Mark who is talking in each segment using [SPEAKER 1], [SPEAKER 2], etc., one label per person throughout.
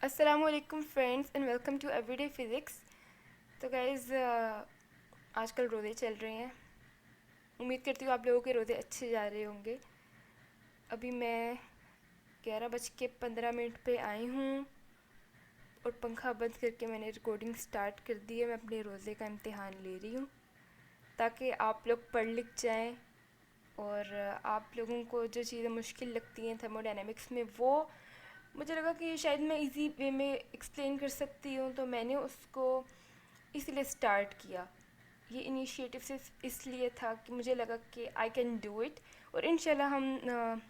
[SPEAKER 1] अस्सलामुअलैकुम friends and welcome to everyday physics. तो guys आजकल रोज़े चल रहे हैं। उम्मीद करती हूँ आप लोगों के रोज़े अच्छे जा रहे होंगे। अभी मैं 11:15 पे आई हूँ और पंखा बंद करके मैंने रिकॉर्डिंग स्टार्ट कर दी है। मैं अपने रोज़े का इम्तिहान ले रही हूँ ताकि आप लोग पढ़ लिख जाएं और आप लोगों को जो चीज़ें मुश्किल लगती हैं थर्मोडायनेमिक्स में, वो मुझे लगा कि शायद मैं इजी वे में एक्सप्लेन कर सकती हूँ, तो मैंने उसको इसलिए स्टार्ट किया। ये इनिशिएटिव सिर्फ इसलिए था कि मुझे लगा कि आई कैन डू इट, और इंशाल्लाह हम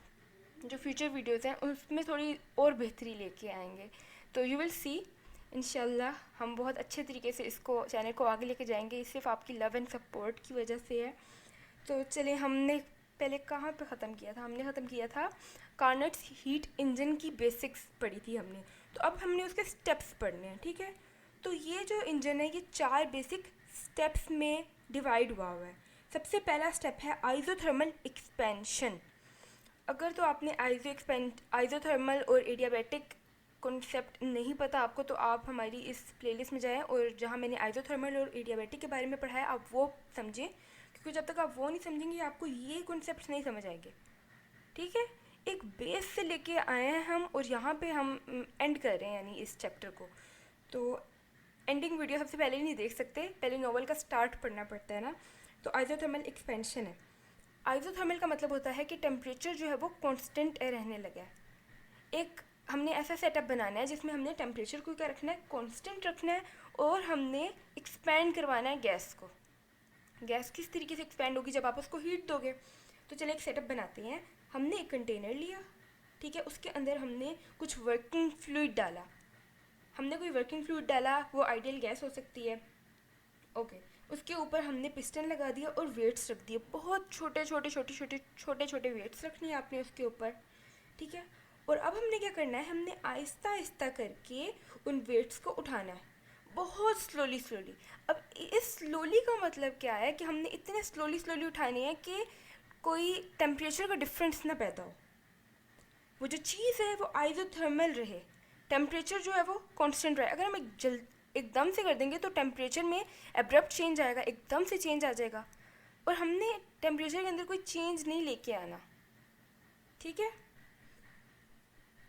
[SPEAKER 1] जो फ्यूचर वीडियोज़ हैं उसमें थोड़ी और बेहतरी लेके आएंगे। तो यू विल सी, इंशाल्लाह हम बहुत अच्छे तरीके से इसको चैनल को आगे लेके जाएंगे। ये सिर्फ आपकी लव एंड सपोर्ट की वजह से है। तो चलिए, हमने पहले कहाँ पे ख़त्म किया था? हमने ख़त्म किया था कार्नट्स हीट इंजन की बेसिक्स पढ़ी थी हमने। तो अब हमने उसके स्टेप्स पढ़ने हैं, ठीक है। तो ये जो इंजन है ये 4 बेसिक स्टेप्स में डिवाइड हुआ है। सबसे पहला स्टेप है आइसोथर्मल एक्सपेंशन। अगर तो आपने आइसोथर्मल और एडियाबैटिक कॉन्सेप्ट नहीं पता आपको, तो आप हमारी इस प्लेलिस्ट में जाएं और जहां मैंने आइसोथर्मल और एडियाबैटिक के बारे में पढ़ा है आप वो समझें, क्योंकि जब तक आप वो नहीं समझेंगे आपको ये कॉन्सेप्ट नहीं समझ आएंगे, ठीक है। एक बेस से लेके आए हैं हम और यहाँ पे हम एंड कर रहे हैं यानी इस चैप्टर को। तो एंडिंग वीडियो सबसे पहले ही नहीं देख सकते, पहले नॉवल का स्टार्ट पढ़ना पड़ता है ना। तो आइसोथर्मल एक्सपेंशन है। आइसोथर्मल का मतलब होता है कि टेम्परेचर जो है वो कांस्टेंट रहने लगा है। एक हमने ऐसा सेटअप बनाना है जिसमें हमने टेम्परेचर को क्या रखना है, कांस्टेंट रखना है, और हमने एक्सपैंड करवाना है गैस को। गैस किस तरीके से एक्सपैंड होगी? जब आप उसको हीट दोगे। तो चलिए एक सेटअप बनाते हैं। हमने एक कंटेनर लिया, ठीक है, उसके अंदर हमने कुछ वर्किंग फ्लूइड डाला। हमने कोई वर्किंग फ्लूइड डाला, वो आइडियल गैस हो सकती है, ओके। उसके ऊपर हमने पिस्टन लगा दिया और वेट्स रख दिए। बहुत छोटे छोटे छोटे छोटे छोटे छोटे वेट्स रखने हैं आपने उसके ऊपर, ठीक है। और अब हमने क्या करना है, हमने आहिस्ता आहिस्ता करके उन वेट्स को उठाना है, बहुत स्लोली स्लोली। अब इस स्लोली का मतलब क्या है कि हमने इतने स्लोली स्लोली उठाने हैं कि कोई टेम्परेचर का डिफरेंस ना पैदा हो। वो जो चीज़ है वो आइसोथर्मल रहे, टेम्परेचर जो है वो कांस्टेंट रहे। अगर हम एकदम से कर देंगे तो टेम्परेचर में एब्रप्ट चेंज आएगा, एकदम से चेंज आ जाएगा, और हमने टेम्परेचर के अंदर कोई चेंज नहीं लेके आना, ठीक है।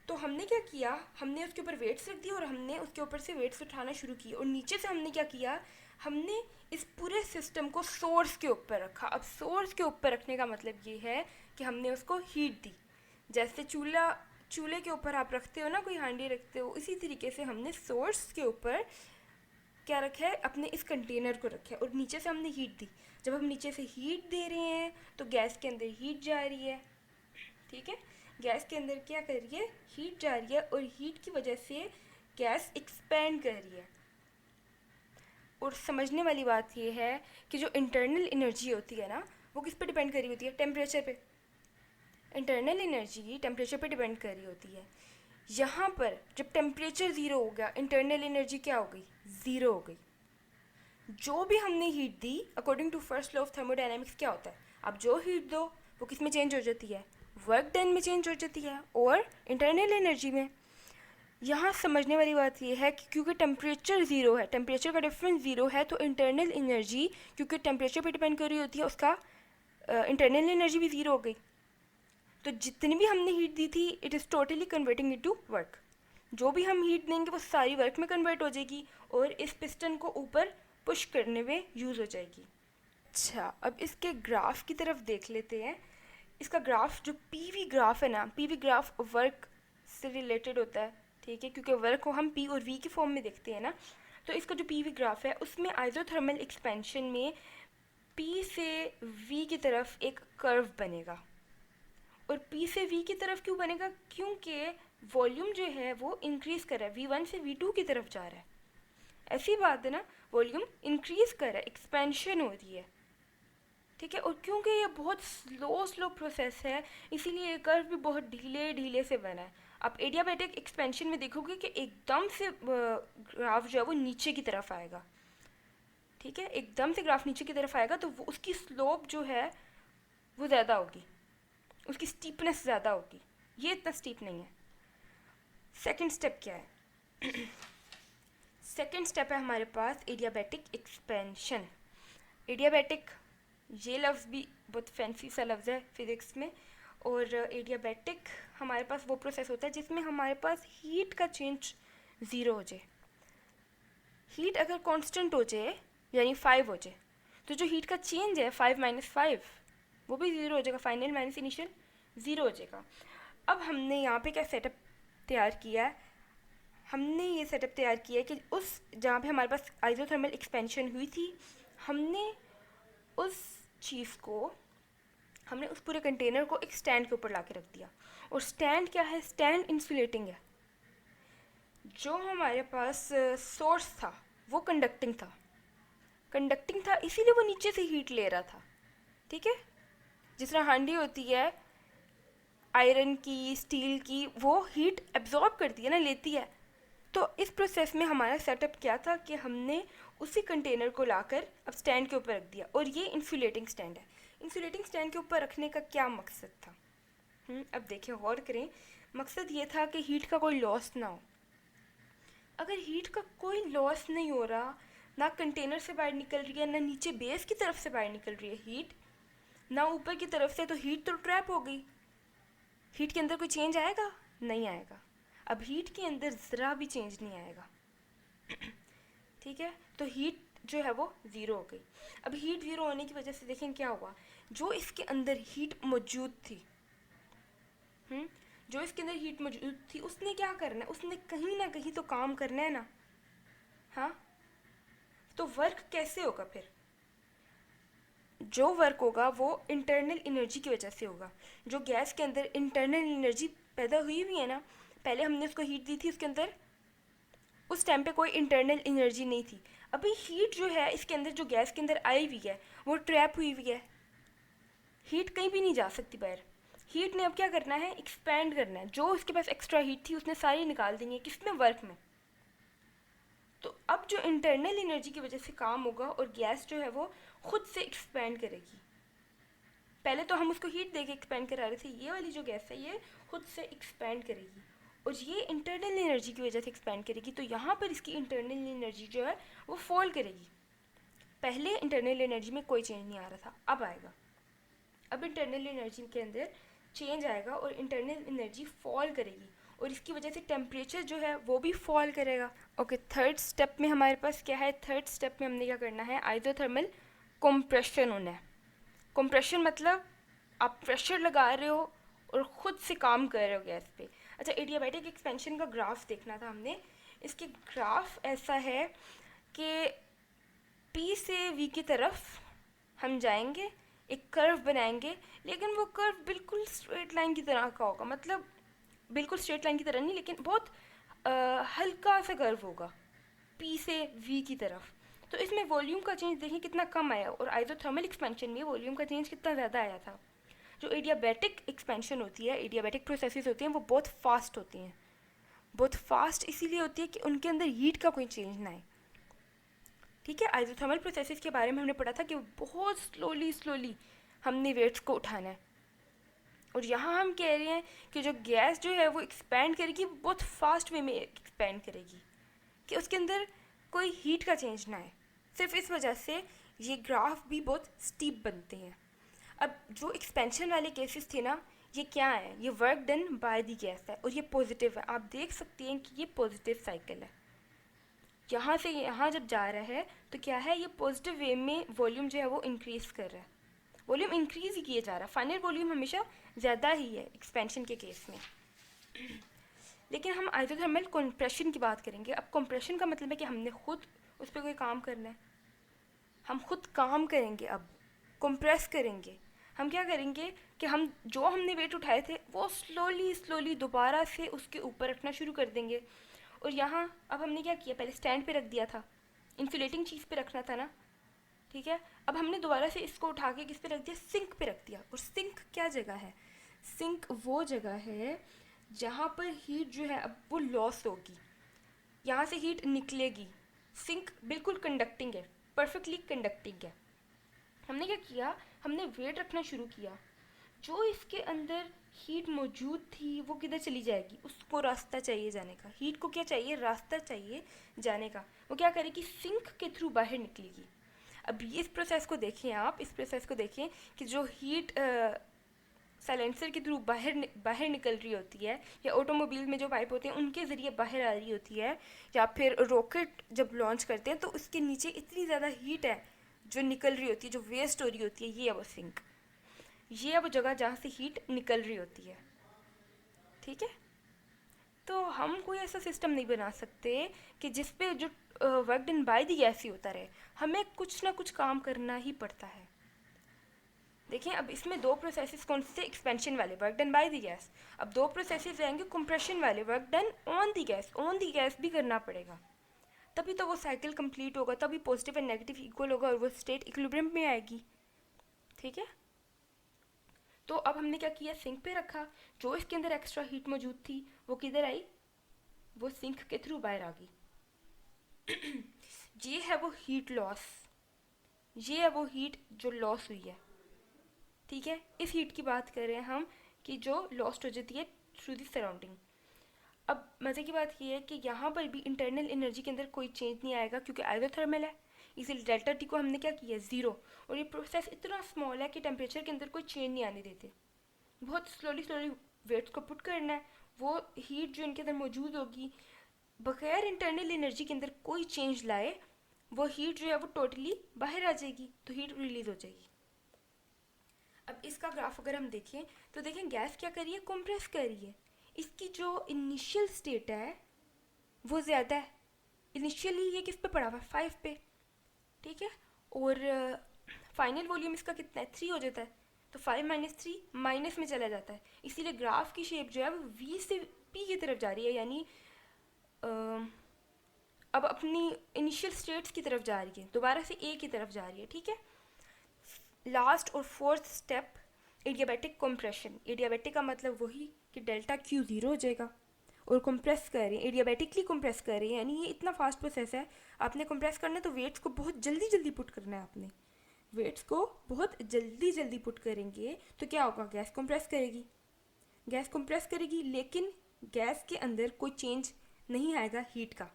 [SPEAKER 1] तो हमने क्या किया, हमने उसके ऊपर वेट्स रख दिए और हमने उसके ऊपर से वेट्स उठाना शुरू किए, और नीचे से हमने क्या किया, हमने इस पूरे सिस्टम को सोर्स के ऊपर रखा। अब सोर्स के ऊपर रखने का मतलब ये है कि हमने उसको हीट दी। जैसे चूल्हे के ऊपर आप रखते हो ना, कोई हांडी रखते हो, इसी तरीके से हमने सोर्स के ऊपर क्या रखा है, अपने इस कंटेनर को रखा है, और नीचे से हमने हीट दी। जब हम नीचे से हीट दे रहे हैं तो गैस के अंदर हीट जा रही है, ठीक है। गैस के अंदर क्या कर रही है, हीट जा रही है, और हीट की वजह से गैस एक्सपैंड कर रही है। और समझने वाली बात यह है कि जो इंटरनल एनर्जी होती है ना, वो किस पे डिपेंड कर रही होती है, टेम्परेचर पे। इंटरनल एनर्जी टेम्परेचर पे डिपेंड कर रही होती है। यहाँ पर जब टेम्परेचर ज़ीरो हो गया, इंटरनल एनर्जी क्या हो गई, ज़ीरो हो गई। जो भी हमने हीट दी, according to first law of thermodynamics क्या होता है, आप जो हीट दो वो किस में चेंज हो जाती है, वर्क डन में चेंज हो जाती है, और इंटरनल एनर्जी में। यहाँ समझने वाली बात यह है कि क्योंकि टेम्परेचर ज़ीरो है, टेम्परेचर का डिफरेंस ज़ीरो है, तो इंटरनल एनर्जी क्योंकि टेम्परेचर पे डिपेंड कर रही होती है, उसका इंटरनल एनर्जी भी ज़ीरो हो गई। तो जितनी भी हमने हीट दी थी, it is totally converting into work. जो भी हम हीट देंगे वो सारी वर्क में कन्वर्ट हो जाएगी और इस पिस्टन को ऊपर पुश करने में यूज़ हो जाएगी। अच्छा, अब इसके ग्राफ की तरफ देख लेते हैं। इसका ग्राफ जो पीवी ग्राफ है ना, पीवी ग्राफ वर्क से रिलेटेड होता है, ठीक है, क्योंकि वर्क को हम पी और वी की फॉर्म में देखते हैं ना। तो इसका जो पीवी ग्राफ है उसमें आइसोथर्मल एक्सपेंशन में पी से वी की तरफ एक कर्व बनेगा। और पी से वी की तरफ क्यों बनेगा, क्योंकि वॉल्यूम जो है वो इंक्रीज कर रहा है, V1 से V2 की तरफ जा रहा है। ऐसी बात है ना, वॉल्यूम इंक्रीज कर रहा है, एक्सपेंशन हो रही है, ठीक है। और क्योंकि ये बहुत स्लो स्लो प्रोसेस है, इसीलिए ये कर्व भी बहुत ढीले ढीले से बना है। आप एडियाबैटिक एक्सपेंशन में देखोगे कि एकदम से ग्राफ जो है वो नीचे की तरफ आएगा, ठीक है, एकदम से ग्राफ नीचे की तरफ आएगा, तो वो उसकी स्लोप जो है वो ज़्यादा होगी, उसकी स्टीपनेस ज़्यादा होगी। ये इतना स्टीप नहीं है। सेकंड स्टेप क्या है, सेकेंड स्टेप है हमारे पास एडियाबैटिक एक्सपेंशन। एडियाबैटिक ये लफ्ज़ भी बहुत फैंसी सा लफ्ज़ है फिज़िक्स में। और एडियाबैटिक हमारे पास वो प्रोसेस होता है जिसमें हमारे पास हीट का चेंज ज़ीरो हो जाए। हीट अगर कांस्टेंट हो जाए यानी 5 हो जाए, तो जो हीट का चेंज है 5 माइनस 5 वो भी ज़ीरो हो जाएगा, फाइनल माइनस इनिशियल ज़ीरो हो जाएगा। अब हमने यहाँ पे क्या सेटअप तैयार किया है, हमने ये सेटअप तैयार किया है कि उस जहाँ पे हमारे पास आइसोथर्मल एक्सपेंशन हुई थी, हमने उस चीज़ को, हमने उस पूरे कंटेनर को एक स्टैंड के ऊपर ला के रख दिया। और स्टैंड क्या है, स्टैंड इंसुलेटिंग है। जो हमारे पास सोर्स था वो कंडक्टिंग था इसीलिए वो नीचे से हीट ले रहा था। ठीक है, जिस तरह हांडी होती है आयरन की, स्टील की, वो हीट एब्जॉर्ब करती है ना, लेती है। तो इस प्रोसेस में हमारा सेटअप क्या था कि हमने उसी कंटेनर को लाकर अब स्टैंड के ऊपर रख दिया, और ये इंसुलेटिंग स्टैंड है। इंसुलेटिंग स्टैंड के ऊपर रखने का क्या मकसद था? अब देखिए, गौर करें। मकसद ये था कि हीट का कोई लॉस ना हो। अगर हीट का कोई लॉस नहीं हो रहा, ना कंटेनर से बाहर निकल रही है, ना नीचे बेस की तरफ से बाहर निकल रही है हीट, ना ऊपर की तरफ से, तो हीट तो ट्रैप हो गई। हीट के अंदर कोई चेंज आएगा? नहीं आएगा। अब हीट के अंदर ज़रा भी चेंज नहीं आएगा। ठीक है, तो हीट जो है वो ज़ीरो हो गई। अब हीट ज़ीरो होने की वजह से देखें क्या हुआ, जो इसके अंदर हीट मौजूद थी, जो इसके अंदर हीट मौजूद थी, उसने क्या करना है, उसने कहीं ना कहीं तो काम करना है ना। हाँ, तो वर्क कैसे होगा फिर? जो वर्क होगा वो इंटरनल एनर्जी की वजह से होगा। जो गैस के अंदर इंटरनल एनर्जी पैदा हुई हुई है ना, पहले हमने उसको हीट दी थी, उसके अंदर उस टाइम पे कोई इंटरनल एनर्जी नहीं थी। अभी हीट जो है इसके अंदर, जो गैस के अंदर आई हुई है, वो ट्रैप हुई हुई है। हीट कहीं भी नहीं जा सकती बाहर। हीट ने अब क्या करना है, एक्सपैंड करना है। जो उसके पास एक्स्ट्रा हीट थी उसने सारी निकाल देनी है, किसमें, वर्क में। तो अब जो इंटरनल एनर्जी की वजह से काम होगा, और गैस जो है वो खुद से एक्सपैंड करेगी। पहले तो हम उसको हीट देके एक्सपैंड करा रहे थे, ये वाली जो गैस है ये खुद से एक्सपैंड करेगी, और ये इंटरनल एनर्जी की वजह से एक्सपैंड करेगी। तो यहाँ पर इसकी इंटरनल एनर्जी जो है वो फॉल करेगी। पहले इंटरनल एनर्जी में कोई चेंज नहीं आ रहा था, अब आएगा। अब इंटरनल एनर्जी के अंदर चेंज आएगा और इंटरनल एनर्जी फॉल करेगी, और इसकी वजह से टेम्परेचर जो है वो भी फॉल करेगा। ओके, थर्ड स्टेप में हमारे पास क्या है, थर्ड स्टेप में हमने क्या करना है, आइसोथर्मल कंप्रेशन होना है। कंप्रेशन मतलब आप प्रेशर लगा रहे हो और ख़ुद से काम कर रहे हो गैस पे। अच्छा, एडियाबैटिक एक्सपेंशन का ग्राफ देखना था हमने। इसके ग्राफ ऐसा है कि पी से वी की तरफ हम जाएंगे, एक कर्व बनाएंगे, लेकिन वो कर्व बिल्कुल स्ट्रेट लाइन की तरह का होगा। मतलब बिल्कुल स्ट्रेट लाइन की तरह नहीं, लेकिन बहुत हल्का सा कर्व होगा पी से वी की तरफ। तो इसमें वॉल्यूम का चेंज देखिए कितना कम आया, और आइसोथर्मल एक्सपेंशन में वॉल्यूम का चेंज कितना ज़्यादा आया था। जो एडियाबैटिक एक्सपेंशन होती है, एडियाबैटिक प्रोसेसेस होती हैं, वो बहुत फास्ट होती हैं। बहुत फास्ट इसीलिए होती है कि उनके अंदर हीट का कोई चेंज ना आए। ठीक है, आइसोथर्मल प्रोसेसेस के बारे में हमने पढ़ा था कि बहुत स्लोली हमने वेट्स को उठाना है, और यहाँ हम कह रहे हैं कि जो गैस जो है वो एक्सपैंड करेगी, बहुत फास्ट वे में एक्सपैंड करेगी, कि उसके अंदर कोई हीट का चेंज ना आए। सिर्फ इस वजह से ये ग्राफ भी बहुत स्टीप बनते हैं। अब जो एक्सपेंशन वाले केसेस थे ना, ये क्या है, ये work done by the gas है, और ये पॉजिटिव है। आप देख सकते हैं कि ये पॉजिटिव साइकिल है। यहाँ से यहाँ जब जा रहा है तो क्या है, ये पॉजिटिव वे में वॉल्यूम जो है वो इंक्रीज़ कर रहा है। वॉल्यूम इंक्रीज़ ही किए जा रहा है, फाइनल वॉल्यूम हमेशा ज़्यादा ही है एक्सपेंशन के केस में। लेकिन हम आइसोथर्मल कंप्रेशन की बात करेंगे। अब कंप्रेशन का मतलब है कि हमने खुद उस पर कोई काम करना है, हम खुद काम करेंगे। अब कंप्रेस करेंगे, हम क्या करेंगे कि हम जो हमने वेट उठाए थे वो स्लोली दोबारा से उसके ऊपर रखना शुरू कर देंगे। और यहाँ अब हमने क्या किया, पहले स्टैंड पे रख दिया था, इंसुलेटिंग चीज़ पे रखना था ना। ठीक है, अब हमने दोबारा से इसको उठा के किस पे रख दिया, सिंक पे रख दिया। और सिंक क्या जगह है, सिंक वो जगह है जहाँ पर हीट जो है अब वो लॉस होगी, यहाँ से हीट निकलेगी। सिंक बिल्कुल कंडक्टिंग है, परफेक्टली कंडक्टिंग है। हमने क्या किया, हमने वेट रखना शुरू किया। जो इसके अंदर हीट मौजूद थी वो किधर चली जाएगी, उसको रास्ता चाहिए जाने का। हीट को क्या चाहिए, रास्ता चाहिए जाने का। वो क्या करेगी, सिंक के थ्रू बाहर निकलेगी। अब ये इस प्रोसेस को देखें, आप इस प्रोसेस को देखें कि जो हीट साइलेंसर के थ्रू बाहर निकल रही होती है, या ऑटोमोबाइल में जो पाइप होते हैं उनके ज़रिए बाहर आ रही होती है, या फिर रॉकेट जब लॉन्च करते हैं तो उसके नीचे इतनी ज़्यादा हीट है जो निकल रही होती है, जो वेस्ट हो रही होती है, ये है वो सिंक। ये है वो जगह जहाँ से हीट निकल रही होती है। ठीक है, तो हम कोई ऐसा सिस्टम नहीं बना सकते कि जिस पे जो work done by the gas ही होता रहे। हमें कुछ ना कुछ काम करना ही पड़ता है। देखिए, अब इसमें दो प्रोसेसेस कौन से, एक्सपेंशन वाले work done by the gas. अब दो प्रोसेसेस रहेंगे कंप्रेशन वाले, work done on the gas. On the gas भी करना पड़ेगा, तभी तो वो साइकिल कंप्लीट होगा, तभी पॉजिटिव एंड नेगेटिव इक्वल होगा और वो स्टेट इक्विलिब्रियम में आएगी। ठीक है, तो अब हमने क्या किया, सिंक पे रखा। जो इसके अंदर एक्स्ट्रा हीट मौजूद थी वो किधर आई, वो सिंक के थ्रू बाहर आ गई। ये है वो हीट लॉस, ये है वो हीट जो लॉस हुई है। ठीक है, इस हीट की बात कर रहे हैं हम कि जो लॉस्ट हो जाती है थ्रू द सराउंडिंग। अब मज़े की बात यह है कि यहाँ पर भी इंटरनल एनर्जी के अंदर कोई चेंज नहीं आएगा क्योंकि आइसोथर्मल है, इसलिए डेल्टा टी को हमने क्या किया, ज़ीरो। और ये प्रोसेस इतना स्मॉल है कि टेम्परेचर के अंदर कोई चेंज नहीं आने देते। बहुत स्लोली स्लोली वेट्स को पुट करना है। वो हीट जो इनके अंदर मौजूद होगी, बगैर इंटरनल एनर्जी के अंदर कोई चेंज लाए, वो हीट जो है वो टोटली बाहर आ जाएगी, तो हीट रिलीज हो जाएगी। अब इसका ग्राफ अगर हम देखें तो देखें गैस क्या कर रही है, कंप्रेस कर रही है। इसकी जो इनिशियल स्टेट है वो ज़्यादा है। इनिशियली ये किस पे पड़ा हुआ है, 5 पे। ठीक है, और फाइनल वॉल्यूम इसका कितना है, 3 हो जाता है। तो 5 - 3 माइनस में चला जाता है, इसीलिए ग्राफ की शेप जो है वो वी से पी की तरफ जा रही है, यानी अब अपनी इनिशियल स्टेट्स की तरफ जा रही है, दोबारा से ए की तरफ जा रही है। ठीक है, लास्ट और fourth step adiabatic compression. Adiabatic का मतलब वही कि डेल्टा क्यू ज़ीरो हो जाएगा, और कंप्रेस कर रही है, एडियाबैटिकली कंप्रेस कर रही है, यानी ये इतना फास्ट प्रोसेस है। आपने कंप्रेस करना है तो वेट्स को बहुत जल्दी जल्दी पुट करना है। आपने वेट्स को बहुत जल्दी जल्दी पुट करेंगे तो क्या होगा, गैस कंप्रेस करेगी। गैस कंप्रेस करेगी, लेकिन गैस के अंदर कोई चेंज नहीं आएगा, हीट का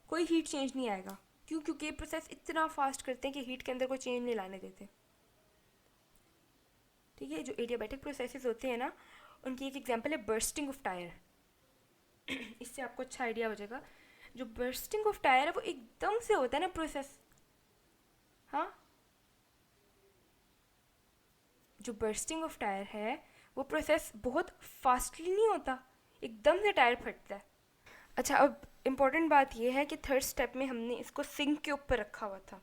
[SPEAKER 1] कोई हीट चेंज नहीं आएगा। क्यों, क्योंकि प्रोसेस इतना फास्ट करते हैं कि हीट के अंदर कोई चेंज नहीं लाने देते। ठीक है, जो एडियाबैटिक प्रोसेसेस होते हैं ना, उनकी एक एग्जांपल है बर्स्टिंग ऑफ टायर। इससे आपको अच्छा आइडिया हो जाएगा। जो बर्स्टिंग ऑफ टायर है वो एकदम से होता है ना प्रोसेस। हाँ, जो बर्स्टिंग ऑफ टायर है वो प्रोसेस बहुत फास्टली नहीं होता, एकदम से टायर फटता है। अच्छा, अब इम्पॉर्टेंट बात यह है कि थर्ड स्टेप में हमने इसको सिंक के ऊपर रखा हुआ था।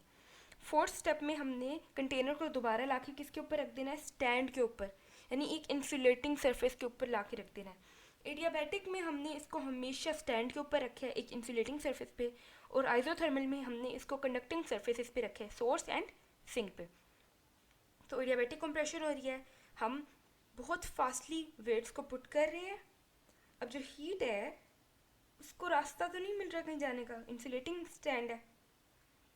[SPEAKER 1] फोर्थ स्टेप में हमने कंटेनर को दोबारा ला के किसके ऊपर रख देना है, स्टैंड के ऊपर, यानी एक इंसुलेटिंग सरफेस के ऊपर ला के रख देना है। एडियाबैटिक में हमने इसको हमेशा स्टैंड के ऊपर रखा है, एक इंसुलेटिंग सरफेस पे, और आइसोथर्मल में हमने इसको कंडक्टिंग सरफेसेस पे रखे हैं, सोर्स एंड सिंक पे। तो एडियाबैटिक कंप्रेशन हो रही है, हम बहुत फास्टली वेट्स को पुट कर रहे हैं। अब जो हीट है उसको रास्ता तो नहीं मिल रहा कहीं जाने का, इंसुलेटिंग स्टैंड है,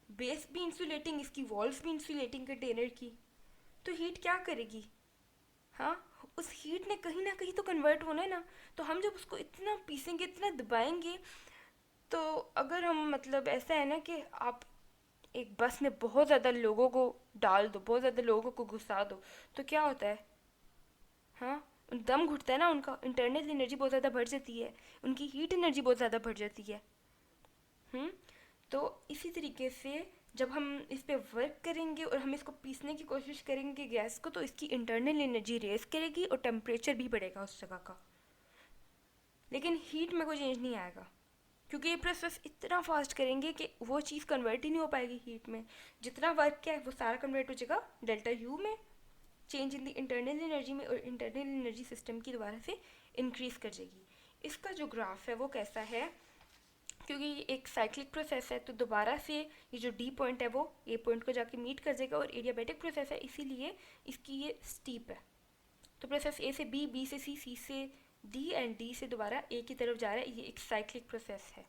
[SPEAKER 1] बेस भी इंसुलेटिंग, इसकी वॉल्स भी इंसुलेटिंग कंटेनर की, तो हीट क्या करेगी। हाँ, उस हीट ने कहीं ना कहीं तो कन्वर्ट होना है ना। तो हम जब उसको इतना पीसेंगे, इतना दबाएंगे, तो अगर हम, मतलब ऐसा है ना कि आप एक बस में बहुत ज़्यादा लोगों को डाल दो, बहुत ज़्यादा लोगों को घुसा दो, तो क्या होता है, हाँ, दम घुटता है ना, उनका इंटरनल एनर्जी बहुत ज़्यादा बढ़ जाती है, उनकी हीट एनर्जी बहुत ज़्यादा बढ़ जाती है। हम्म, तो इसी तरीके से जब हम इस पे वर्क करेंगे और हम इसको पीसने की कोशिश करेंगे गैस को, तो इसकी इंटरनल एनर्जी रेस करेगी और टेम्परेचर भी बढ़ेगा उस जगह का, लेकिन हीट में कोई चेंज नहीं आएगा, क्योंकि ये प्रोसेस इतना फास्ट करेंगे कि वो चीज़ कन्वर्ट ही नहीं हो पाएगी हीट में। जितना वर्क क्या है वो सारा कन्वर्ट हो जाएगा डेल्टा यू में, change in the internal energy में, और इंटरनल एनर्जी सिस्टम की दोबारा से इंक्रीज कर जाएगी। इसका जो ग्राफ है वो कैसा है, क्योंकि ये एक साइक्लिक प्रोसेस है तो दोबारा से ये जो डी पॉइंट है वो ए पॉइंट को जाके मीट कर जाएगा, और एडियाबैटिक प्रोसेस है इसीलिए इसकी ये स्टीप है। तो प्रोसेस ए से बी, बी से सी, सी से डी एंड डी से दोबारा ए की तरफ जा रहा है, ये एक साइक्लिक प्रोसेस है।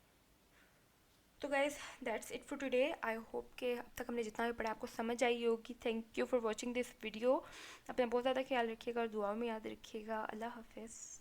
[SPEAKER 1] तो guys that's it for today. I hope कि अब तक हमने जितना भी पढ़ा आपको समझ आई होगी। Thank you for watching this video. अपना बहुत ज़्यादा ख्याल रखिएगा और दुआ में याद रखिएगा। अल्लाह हाफिज़।